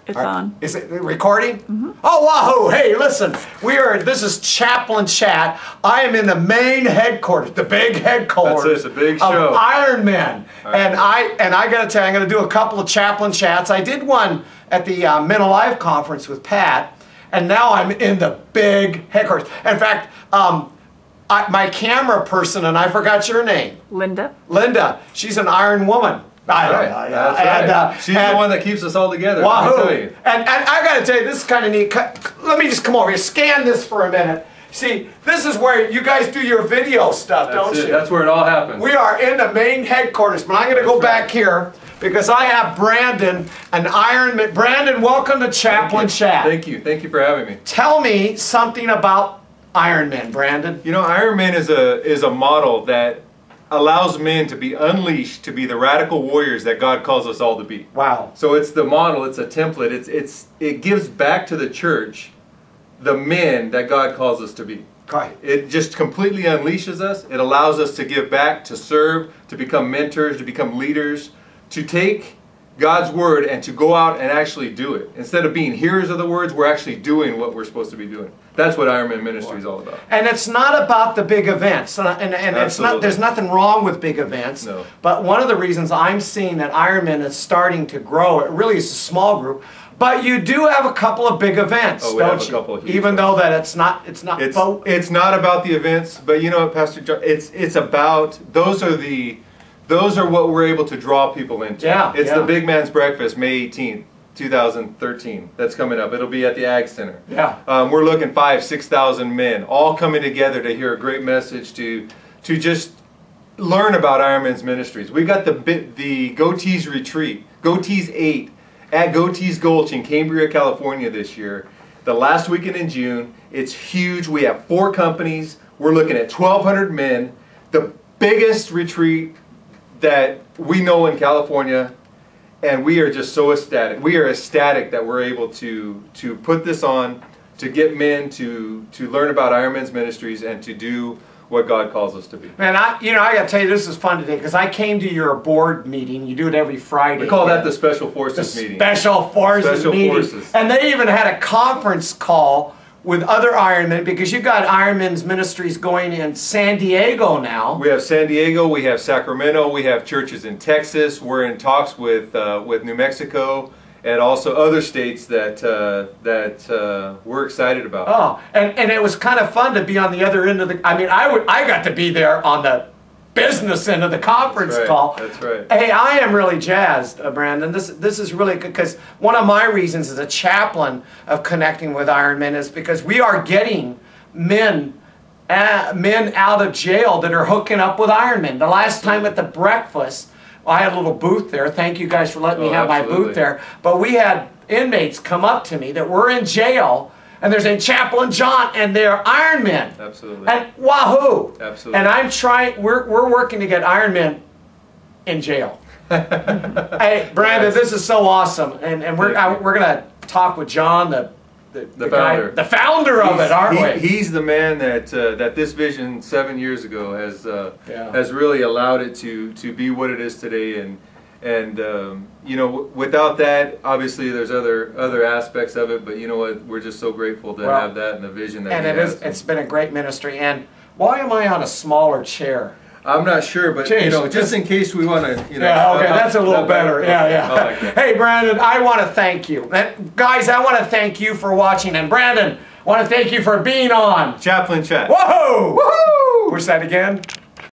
It's on. Is it recording? Mm-hmm. Oh, wahoo! Hey, listen, this is Chaplain Chat. I am in the main headquarters, the big headquarters. That's it, it's a big show. Of Iron Man. And I gotta tell you, I'm gonna do a couple of Chaplain Chats. I did one at the Men Alive conference with Pat, and now I'm in the big headquarters. In fact, my camera person, and I forgot your name. Linda. Linda, she's an Iron Woman. She's the one that keeps us all together. Wahoo! And I got to tell you, this is kind of neat. Let me just come over here, scan this for a minute. See, this is where you guys do your video stuff, don't you? That's where it all happens. We are in the main headquarters, but I'm going to go back here because I have Brandon, an Iron Man. Brandon, welcome to Chaplain Chat. Thank you. Thank you for having me. Tell me something about Iron Man, Brandon. You know, Iron Man is a model that allows men to be unleashed to be the radical warriors that God calls us all to be. Wow. So it's the model, it's a template, it gives back to the church the men that God calls us to be. Right. It just completely unleashes us. It allows us to give back, to serve, to become mentors, to become leaders, to take God's word and to go out and actually do it. Instead of being hearers of the words, we're actually doing what we're supposed to be doing. That's what Iron Man Ministry is all about. And it's not about the big events. And it's not, there's nothing wrong with big events. No. But one of the reasons I'm seeing that Iron Man is starting to grow, it really is a small group, but you do have a couple of big events, we don't have a you? Couple of huge Even ones. though that it's not it's not about the events, but you know what, Pastor John, it's about those are what we're able to draw people into. Yeah, it's the Big Man's Breakfast, May 18th, 2013. That's coming up. It'll be at the Ag Center. Yeah. We're looking 5,000-6,000 men all coming together to hear a great message to just learn about Iron Man's ministries. We've got the Goatees Retreat, Goatees 8 at Goatees Gulch in Cambria, California this year. The last weekend in June. It's huge. We have 4 companies. We're looking at 1,200 men. The biggest retreat that we know in California, and we are just so ecstatic. We are ecstatic that we're able to put this on, to get men to learn about Iron Man's ministries and to do what God calls us to be. Man, I got to tell you, this is fun today because I came to your board meeting. You do it every Friday. We call that the Special Forces meeting. Special Forces meeting. Forces. And they even had a conference call with other Ironmen, because you got Ironman's ministries going in San Diego now. We have San Diego, we have Sacramento, we have churches in Texas. We're in talks with New Mexico and also other states that we're excited about. Oh, and it was kind of fun to be on the other end of the. I mean, I got to be there on the business end of the conference call. That's right. Hey, I am really jazzed, Brandon. This is really good because one of my reasons as a chaplain of connecting with Iron Men is because we are getting men out of jail that are hooking up with Iron Men. The last time at the breakfast, I had a little booth there. Thank you guys for letting me have my booth there. But we had inmates come up to me that were in jail, and they're saying, Chaplain John, and they're Iron Men. Absolutely. And wahoo! Absolutely. And I'm trying, we're working to get Iron Men in jail. Hey, Brandon, this is so awesome. And we're going to talk with John, the founder. The founder of it, aren't we? He's the man that this vision 7 years ago has really allowed it to be what it is today. And you know, without that, obviously there's other aspects of it, but you know what, we're just so grateful to have that and the vision that it's been a great ministry. And why am I on a smaller chair? I'm not sure, but you know, just in case we want to, you know. Yeah, okay, that's a little better. Yeah. I like that. Hey, Brandon, I want to thank you. Guys, I want to thank you for watching. And Brandon, I want to thank you for being on Chaplain Chat. Whoa! Woohoo! Push that again.